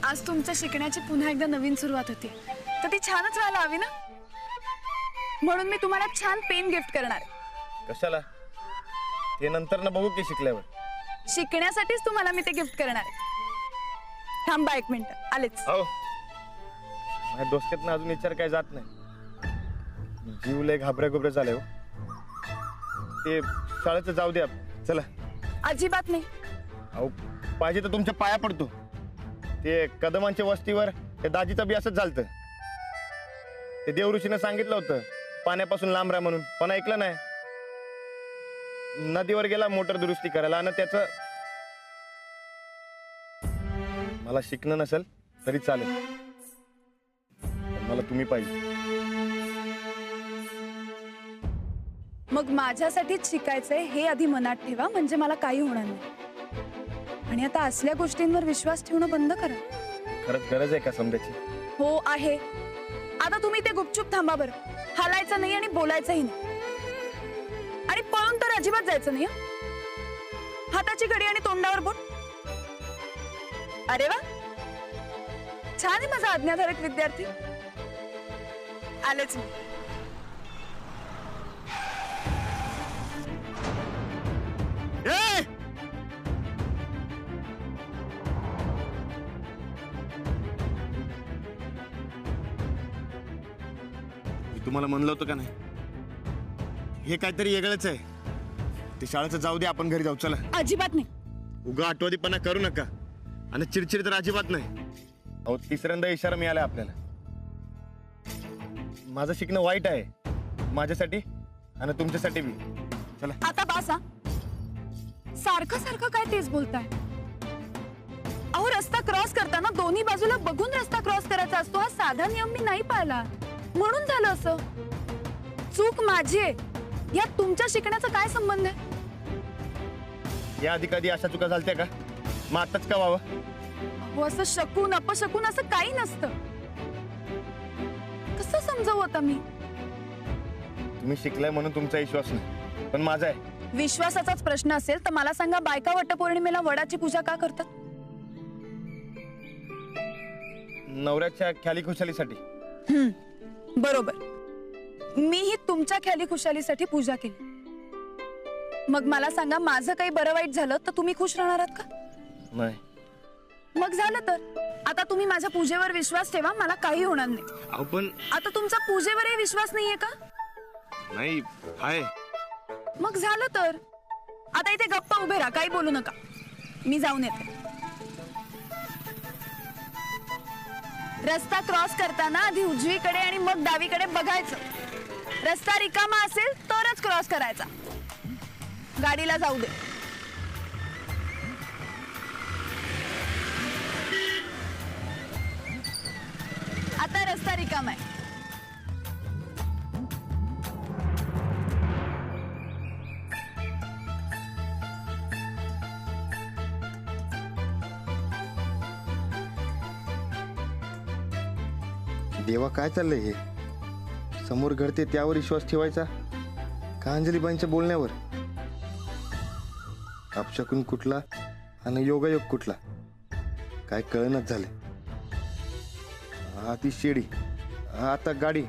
आज तुमच्या शिकण्याची पुन्हा एकदा नवीन सुरुवात होती, तर ती छानच व्हायला हवी ना. म्हणून मी तुम्हाला छान पेन गिफ्ट करणार. कशाला? ते नंतर ना बघू की शिकल्यावर. शिकण्यासाठीच तुम्हाला मी ते गिफ्ट करणार. थांबा 1 मिनिट, आलेच. हो, माझ्या डोसक्यातनं अजून विचार काय जात नाही. जीव लय घाबरे घुबरे झाले हो. ते शाळेचं जाऊ द्या, चला. अजिबात नाही. अहो, पाहिजे तर तुमच्या पाया पडतो. ते कदमांच्या वस्तीवर ते दाजीचं बी असंच झालतं. ते देवऋषीनं सांगितलं होतं पाण्यापासून लांब राहा म्हणून, पण ऐकलं नाही. नदीवर गेला मोटर दुरुस्ती करायला, आणि त्याचं मला शिकणं नसेल तरी चालेल, पण मला तुम्ही पाहिजे. मग माझ्यासाठीच शिकायचंय हे आधी मनात ठेवा, म्हणजे मला काही होणार नाही. आणि आता असल्या गोष्टींवर विश्वास ठेवणं बंद करा. खरंच गरज आहे का समजायची? हो आहे. आता तुम्ही ते गुपचूप थांबा बरं. हालायचं नाही आणि बोलायचंही नाही. आणि पळून तर अजिबात जायचं नाही. हाताची घडी आणि तोंडावर बोट. अरे वा, छान आहे माझा आज्ञाधारक विद्यार्थी. आलेच मी. तुम्हाला म्हणलं होतं का नाही, हे काहीतरी वेगळंच आहे. ते शाळेचं जाऊ दे, आपण घरी जाऊ, चला. अजिबात नाही. उगा आठवणीपणा करू नका, आणि चिडचिड तर अजिबात नाही. अहो, तिसऱ्यांदा इशारा मिळाला आपल्याला. माझं शिकणं वाईट आहे, माझ्यासाठी आणि तुमच्यासाठी बी. चला आता बासा. सारखं सारखं काय तेच बोलताय? अहो, रस्ता क्रॉस करताना दोन्ही बाजूला बघून रस्ता क्रॉस करायचा असतो, हा साधा नियम मी नाही पाळला, म्हणून झालं असं. चूक माझी आहे, यात तुमच्या शिकण्याचा काय संबंध आहे? या आधी कधी अशा चुका झालत्या का? मग आताच का व्हावं? हो, असं शकून अपशकून असं काही नसतं. कसं समजावं आता मी? तुम्ही शिकलाय म्हणून तुमचा विश्वास नाही, पण माझा आहे. विश्वासाचाच प्रश्न असेल तर मला सांगा, बायका वटपौर्णिमेला वडाची पूजा का करतात? नवऱ्याच्या ख्याली खुशालीसाठी. बरोबर. मीही तुमच्या ख्याली खुशालीसाठी पूजा केली. मग मला सांगा, माझं काही बरं वाईट झालं तर तुम्ही खुश राहणार आहात का? नाही. मग झालं तर. आता तुम्ही माझ्या पूजेवर विश्वास ठेवा, मला काही होणार नाही. अहो, पण आता तुमचा पूजेवरही विश्वास नाहीये का? नाही आहे. मग झालं तर. आता इथे गप्पा उभे राहा, काही बोलू नका. मी जाऊन येते. रस्ता क्रॉस करताना आधी उजवीकडे आणि मग डावीकडे बघायचं. रस्ता रिकामा असेल तरच क्रॉस करायचा. गाडीला जाऊ दे. आता रस्ता रिकामा आहे. देवा, काय चाललंय हे? समोर घडते त्यावर विश्वास ठेवायचा का अंजलीबाईंच्या बोलण्यावर? अपशकुन कुठला आणि योगायोग कुठला काय कळणच झाले. ती शेडी, आता गाडी,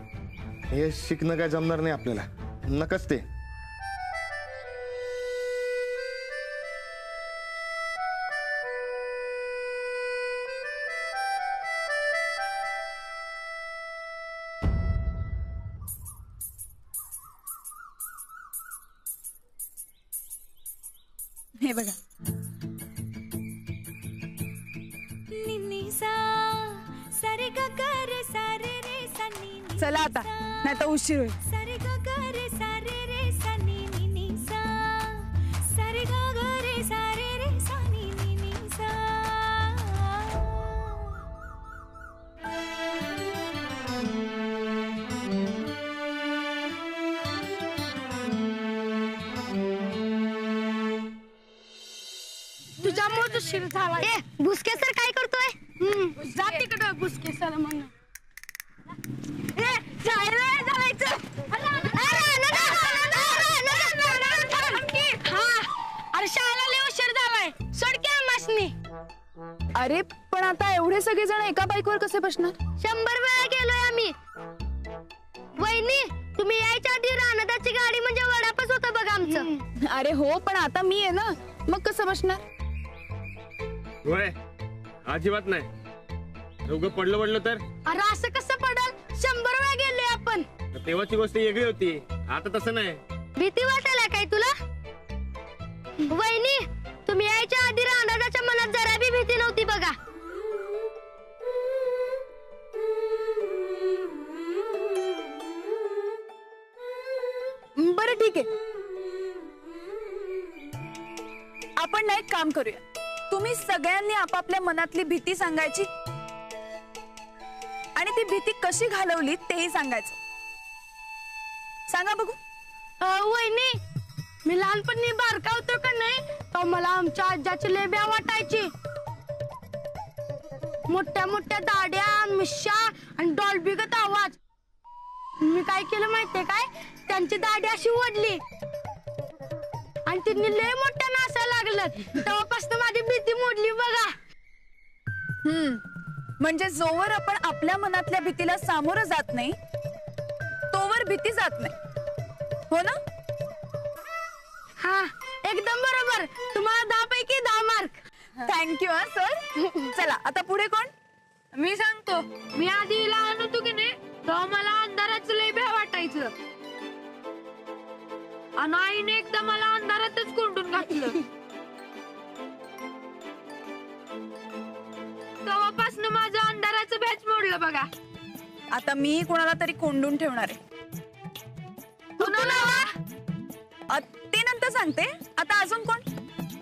हे शिकणं काय जमणार नाही आपल्याला. नकच ते. हे बघा. चला आता, नाही तर उशीर होईल. तुझ्यामुळे तो शिर झाला. भुसके सर काय करतोय? जा तिकडे भुसके सर म्हणून. अरे शाळेला लय उशीर झालाय. सोड की आम्हासनी. अरे पण आता एवढे सगळे जण एका बाईकवर कसे बसणार? 100 वेळा गेलोय आम्ही. वहिनी, तुम्ही यायच्या आधी रानादाची गाडी म्हणजे वडापच होता बघा आमचं. अरे हो, पण आता मी आहे ना, मग कसं बसणार? होय, अजिबात नाही. दोघं पडलो तर अरे असं कसं पडल? 100 वेळा गेलोय आपण. तेव्हाची गोष्ट वेगळी होती, आता तसं नाही. भीती वाटायला काय तुला? वहिनी, तुम्ही यायच्या आधी रानादाच्या मनात जरा बी भीती नव्हती बघा. बरं ठीक आहे, आपण ना एक काम करूया. तुम्ही सगळ्यांनी आपापल्या मनातली भीती सांगायची आणि ती भीती कशी घालवली तेही सांगायचं. सांगा बघू. वहिनी, मी लहानपणी बारका होतो का नाही, तर मला आमच्या आज्याची लय भ्या वाटायची. मोठ्या मोठ्या दाड्या, मिश्या आणि डॉल्बीगत आवाज. मी काय केलं माहितीये काय? त्यांची दाढी अशी ओढली आणि त्यांनी लय मोठ्या नाचायला लागलं. तेव्हापासून माझी भीती मोडली बघा. म्हणजे जोवर आपण आपल्या मनातल्या भीतीला सामोरं जात नाही तोवर भीती जात नाही, हो ना? हा, एकदम बरोबर. तुम्हाला 10 पैकी 10 मार्क. थँक्यू हा सर. चला आता पुढे कोण? मी सांगतो. मी आधी लहान होतो की नाही, तेव्हा मला अंधाराचं लय भ्या वाटायचं. आणि आईने एकदा मला अंधारातच कोंडून घातलं. तेव्हापासून माझं अंधाराचं भ्याच मोडलं बघा. आता मी कोणाला तरी कोंडून ठेवणार आहे. ते नंतर सांगते. आता अजून कोण?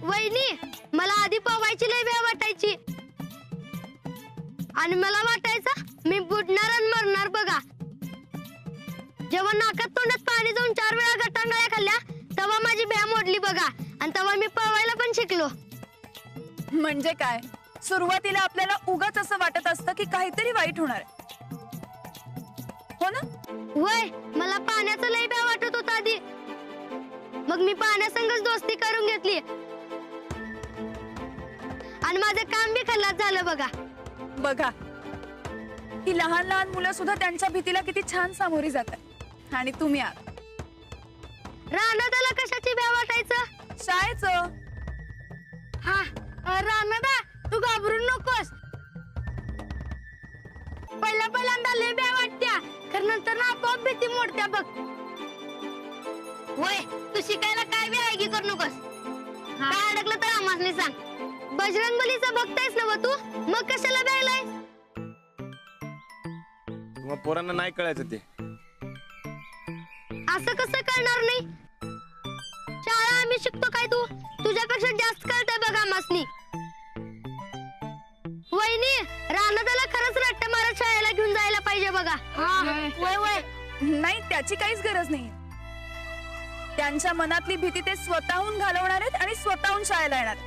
वहिनी, मला आधी पवायची लय भ्या वाटायची आणि मला वाटायचं मी बुडणार आणि मरणार बघा. जेव्हा नाकात तोंडात पाणी जाऊन 4 वेळा गटांगळ्या खाल्ल्या तेव्हा माझी भ्या मोडली बघा. आणि तेव्हा मी पवायला पण शिकलो. म्हणजे काय, सुरुवातीला आपल्याला उगाच असं वाटत असतं की काहीतरी वाईट होणार आहे, हो ना? वय, मला पाण्याचं लय भ्या वाटत होतं आधी. मग मी पाण्यासंगच दोस्ती करून घेतली आणि माझं काम बी खल्लास झालं बघा. बघा, ही लहान लहान मुलं सुद्धा त्यांच्या भीतीला किती छान सामोरी जातात. आणि तुम्ही आहात. रानात त्याला कशाची भ्या वाटायचं? शाळेचं. हा, रानदा, तू घाबरू नकोस. पहिल्यांदा लय भ्या वाटत्या, खर नंतर आपोआप भीती मोडत्या बघ. वय, तू शिकायला काय बी आयगी करू नकोस. काय अडकलं तर आम्हाला सांग. बजरंगबलीचा बघतायस ना तू, मग कशाला भ्यायलाय? तुम्हा पोरांना नाही कळायचं ते. असं कसं करणार नाही? शाळा आम्ही शिकतो काय तू? तुझ्यापेक्षा जास्त कळतंय बघा आम्हासनी. वहिनी, रानादाला खरंच रट्टा मारत शाळेला घेऊन जायला पाहिजे बघा. वय वय. नाही, त्याची काहीच गरज नाही. त्यांच्या मनातली भीती ते स्वतःहून घालवणार आहेत आणि स्वतःहून शाळेला येणार,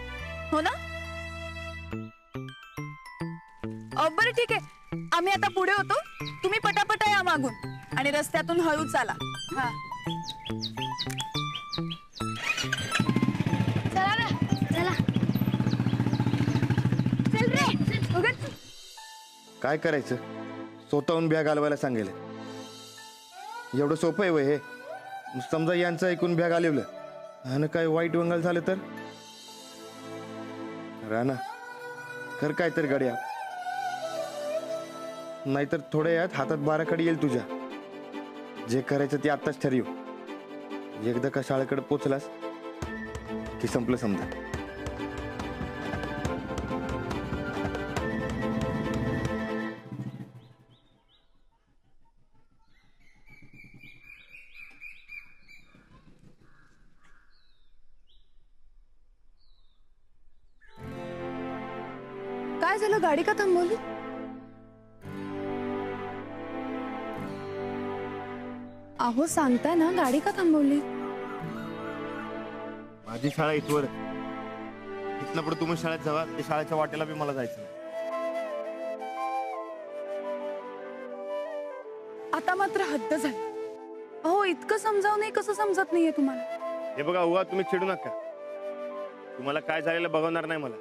हो ना? बरं ठीक आहे, आम्ही आता पुढे होतो. तुम्ही पटापटा या मागून आणि रस्त्यातून हळू चाला. हा, चला ना, चला. चल रे. उगाच. काय करायचं? स्वतःहून भ्या घालवायला सांगेल. एवढं सोपं आहे वय हे? समजा यांचं ऐकून भ्या घालवलं आणि काय वाईट वंगाल झालं तर? राणा, कर काय तर गड्या, नाहीतर थोड्या यात हातात बाराखडी येईल तुझ्या. जे करायचं ते आत्ताच ठरव. एकदा का शाळेकडे पोचलास की संपलं समजा. काय झालं, गाडी का थांबवली? अहो सांगताय ना, गाडी का थांबवली? माझी शाळा इथवर. इथनं पुढे तुम्ही शाळेत जावा. ते शाळेच्या वाटेला बी मला जायचं नाही. आता मात्र हद्द झाली. अहो इतकं समजावूनही कसं समजत नाहीये तुम्हाला? हे बघा, उगा तुम्ही चिडू नका. तुम्हाला काय झालेलं बघवणार नाही मला.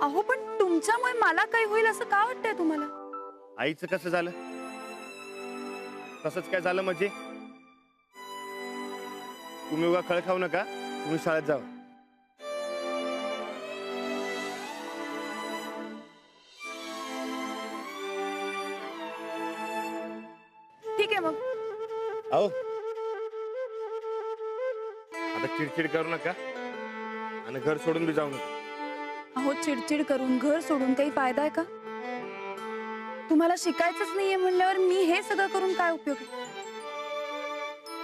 अहो पण तुमच्यामुळे मला काही होईल असं का वाटतंय तुम्हाला? आईचं कसं झालं? तसंच काय झालं म्हणजे? तुम्ही उगा खळ खाऊ नका, तुम्ही शाळेत जावा. ठीक आहे मग. अहो आता चिडचिड करू नका आणि घर सोडून बी जाऊ नका. अहो चिडचिड करून घर सोडून काही फायदा आहे का? तुम्हाला शिकायचंच नाहीये म्हणल्यावर मी हे सगळं करून काय उपयोग आहे?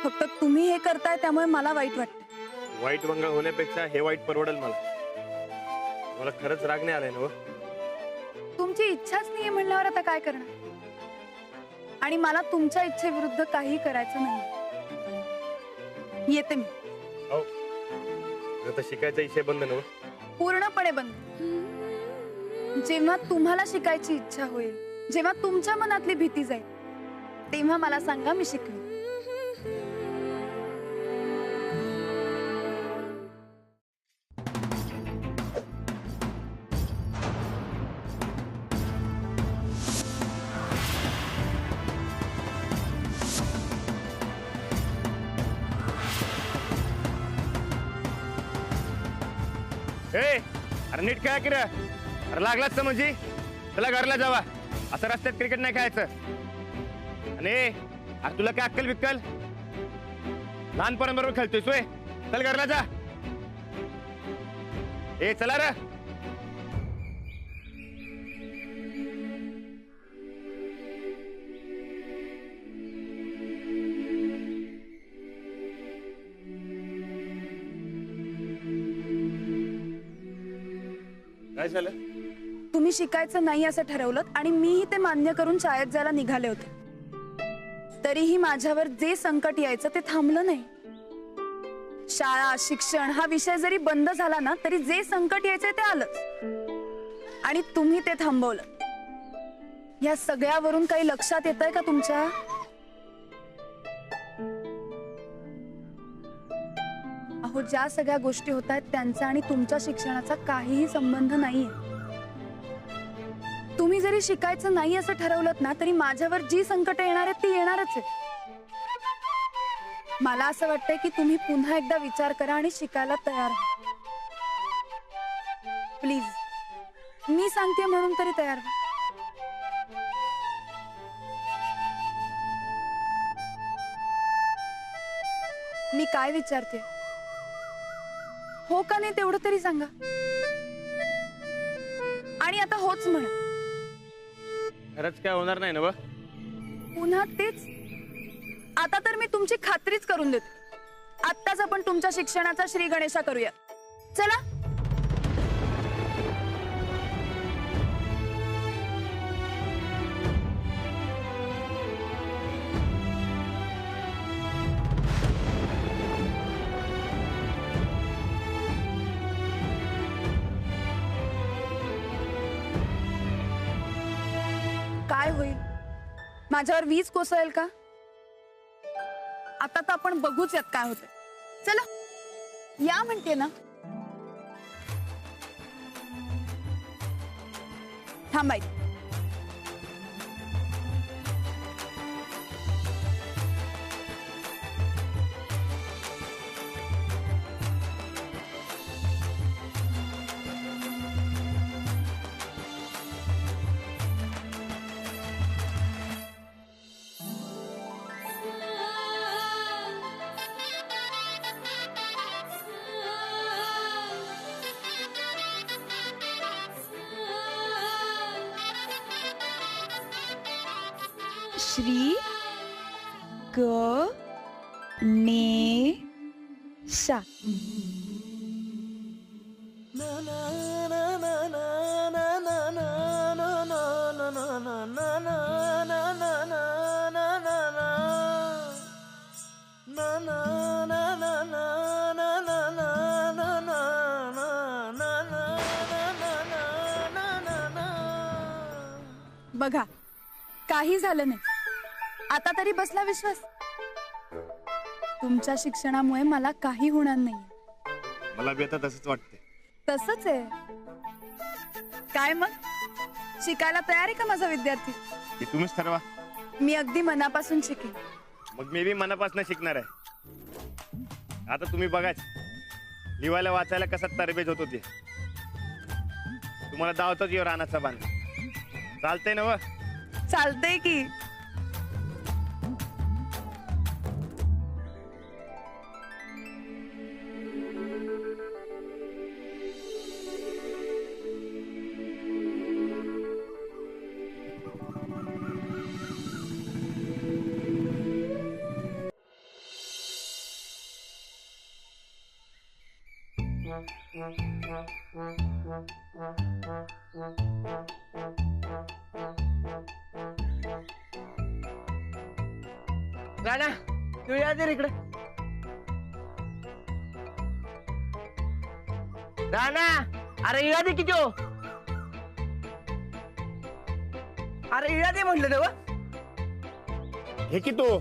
फक्त तुम्ही हे करताय त्यामुळे मला वाईट वाटतं. वाईट वंगळ होण्यापेक्षा हे वाईट परवडेल मला. मला खरंच राग नाही आलाय ना हो? तुमची इच्छाच नाहीये म्हणल्यावर आता काय करणार? आणि मला तुमच्या इच्छेविरुद्ध काही करायचं नाही. येते मी. हो आता शिकायचा विषय बंद ना हो? पूर्णपणे बंद. जेव्हा तुम्हाला शिकायची इच्छा होईल, जेव्हा तुमच्या मनातली भीती जाईल, तेव्हा मला सांगा, मी शिकवेन. ए अरे नीट काय की रे? अरे लागलाच समजी, चला घरला जावा. असं रस्त्यात क्रिकेट नाही खेळायचं. आणि अरे तुला काय अक्कल बिक्कल? लहानपणाबरोबर खेळतोय सोय. चल घरला जा. ए चला रे. काय झालं? तुम्ही शिकायचं नाही असं ठरवलं आणि मीही ते मान्य करून शाळेत जायला निघाले होते. तरीही माझ्यावर जे संकट यायचं ते थांबलं नाही. शाळा, शिक्षण हा विषय जरी बंद झाला ना, तरी जे संकट यायचंय ते आलंच. आणि तुम्ही ते थांबवलं. या सगळ्यावरून काही लक्षात येतंय का तुमच्या? अहो ज्या सगळ्या गोष्टी होत आहेत त्यांचा आणि तुमच्या शिक्षणाचा काहीही संबंध नाहीये. तुम्ही जरी शिकायचं नाही असं ठरवलं ना, तरी माझ्यावर जी संकट येणार आहेत ती येणारच आहे. मला असं वाटतंय की तुम्ही पुन्हा एकदा विचार करा आणि शिकायला तयार व्हा. प्लीज, मी सांगते म्हणून तरी तयार व्हा. मी काय विचारते? हो का नाही तेवढं तरी सांगा. आणि आता होच म्हणा. खरंच काय होणार नाही ना व? पुन्हा तेच? आता तर मी तुमची खात्रीच करून देते. आत्ताच आपण तुमच्या शिक्षणाचा श्री गणेशा करूया. चला. काय होईल? माझ्यावर वीज कोसळेल का? आता तर आपण बघूच यात काय होतंय. चला या म्हणते ना. थांबाय. श्री गणेशा. बघा काही झालं नाही. आता तरी बसला विश्वास. तुमच्या शिक्षणामुळे मला काही होणार नाही. मला बी आता तसंच वाटतंय. तसंच आहे. काय मग शिकायला तयार आहे का माझा विद्यार्थी? हे तुम्हीच ठरवा. मी अगदी मनापासून शिकेन. मग मी बी मनापासून शिकणार आहे. आता तुम्ही बघाच लिवायला वाचायला कसा तरबेज होतो ते. तुम्हाला दावतच येऊ रानाचा बाण. चालतंय ना व? चालतंय की. राणा तुझ्या दे इकडे. राणा अरे इळा दे किती हो. अरे इळा दे म्हटलं देव. हे की तू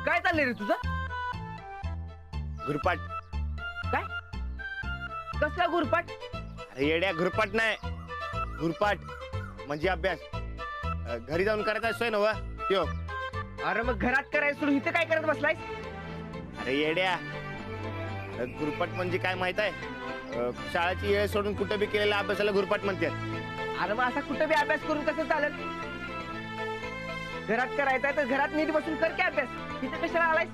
काय चाललंय रे तुझं? घुरपाट. काय कसला गुरपाट? अरे येड्या घुरपाट नाही, घुरपाट म्हणजे अभ्यास. घरी जाऊन करायचा असतोय ना व त्यो. अरे मग घरात करायचं सोडून इथं काय करत बसलायस? अरे येड्या घुरपाट म्हणजे काय माहित आहे? शाळेची वेळ सोडून कुठे बी केलेल्या अभ्यासाला घुरपाट म्हणतात. अरे मग असा कुठं बी अभ्यास करून कसं चालेल? घरात करायचा तर घरात नीट बसून कर की अभ्यास. तिथे कशाला आलायस?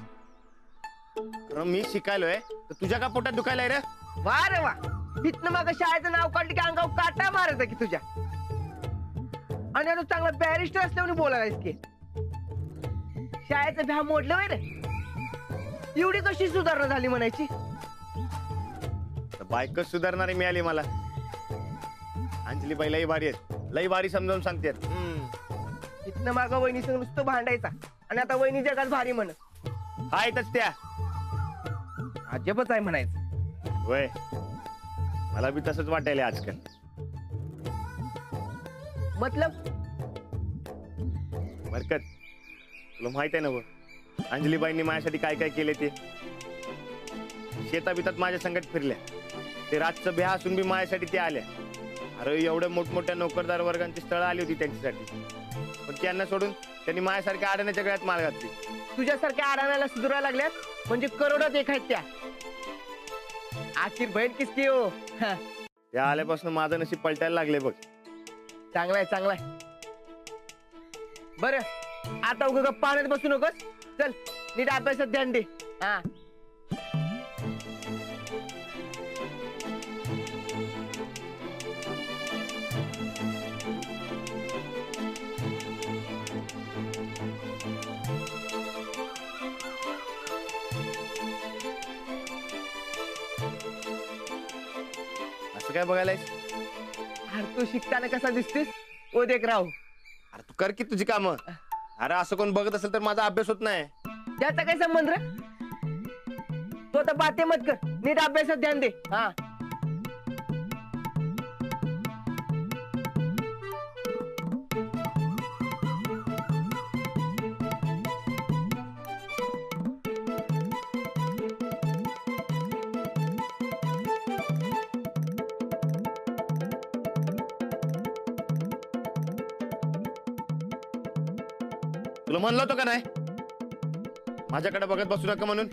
अरे मी शिकायलोय तर तुझ्या का पोटात दुखायलाय रे? वा रे वा. इथनं मग शाळेचं नाव काढलं की अंगावर काटा मारायचा की तुझ्या. आणि आता चांगला बॅरिस्टर असल्यामुळे बोलायलायस की. शाळेचं भ्या मोडलं वय रे. एवढी कशी सुधारणा झाली म्हणायची? बायकच सुधारणारी मिळाली मला. अंजली बाई लई भारी आहेत, लई भारी समजावून सांगतात. इथनं मागं वहिनी संग नुसतं भांडायचा आणि आता वहिनी जगात भारी म्हणत. हा येतच त्या अजबच आहे म्हणायचं. वय मला बी तसंच वाटायला आजकाल. मतलब बरकत तुला माहित आहे ना व अंजलीबाईंनी माझ्यासाठी काय काय केले ते. शेता बितात माझ्या संगत फिरल्या. ते रातचं ब्याह असून बी माझ्यासाठी ते आल्या. अरे एवढ्या मोठमोठ्या नोकरदार वर्गांची स्थळं आली होती त्यांच्यासाठी, पण त्यांना सोडून त्यांनी माझ्यासारख्या अडाण्याच्या गळ्यात माळ घातली. तुझ्यासारख्या आडाण्याला सुधारायला लागल्यात म्हणजे करोडात एक आहेत त्या. आखिर बहीण किसकी हो. त्या आल्यापासून माझं नशीब पलटायला लागले बघ. चांगलाय चांगलाय. बर आता उगा पाण्यात बसू नकोस. चल नीट अभ्यासात ध्यान दे. हा असं काय बघायलायस? अरे तू शिकताना कसा दिसतेस ओ देख राहू. अरे तू कर की तुझी कामं. अरे असं कोण बघत असेल तर माझा अभ्यास होत नाही. त्याचा काय संबंध रे? तू आता बाते मत कर, नीट अभ्यासात ध्यान दे. हा तुला म्हणलं होतं का नाही माझ्याकडे बघत बसू नका म्हणून?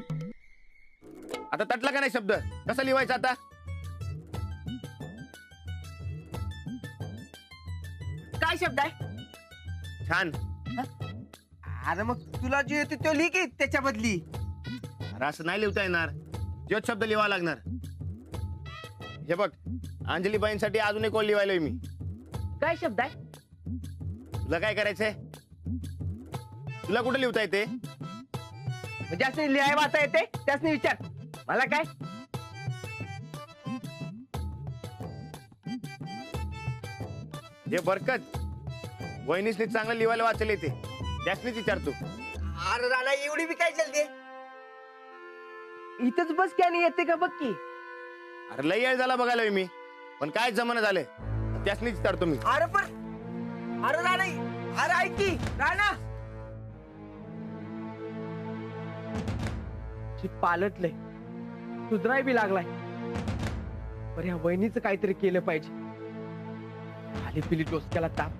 आता तटला का नाही शब्द? कसा लिहायचा आता? काय शब्द आहे? छान. अरे मग तुला जे येते तो लिह की त्याच्या बदली. अरे असं नाही लिहिता येणार. जोच शब्द लिहावा लागणार. हे बघ अंजलीबाईंसाठी अजून एक ओळ लिहायलोय मी. काय शब्द आहे? तुला काय करायचंय? तुला कुठे लिहिता येते? म्हणजे असं लिहाय वाचा येते त्यासनी विचार. मला काय? हे बरकत वहिनीसनी चांगलं लिहायला वाचायला येते त्यासनीच विचारतो. अरे राणा एवढी बी काय चलते? इथंच बस की आणि येते का बघ की. अरे लई वेळ झाला बघायला मी, पण काय जमाना झालंय त्यासनीच विचारतो मी. अरे पण अरे राणा, अरे ऐक की राणा. पालटलंय सुधराय बी लागलाय पण ह्या वहिनीचं काहीतरी केलं पाहिजे आली पिली डोसक्याला ताप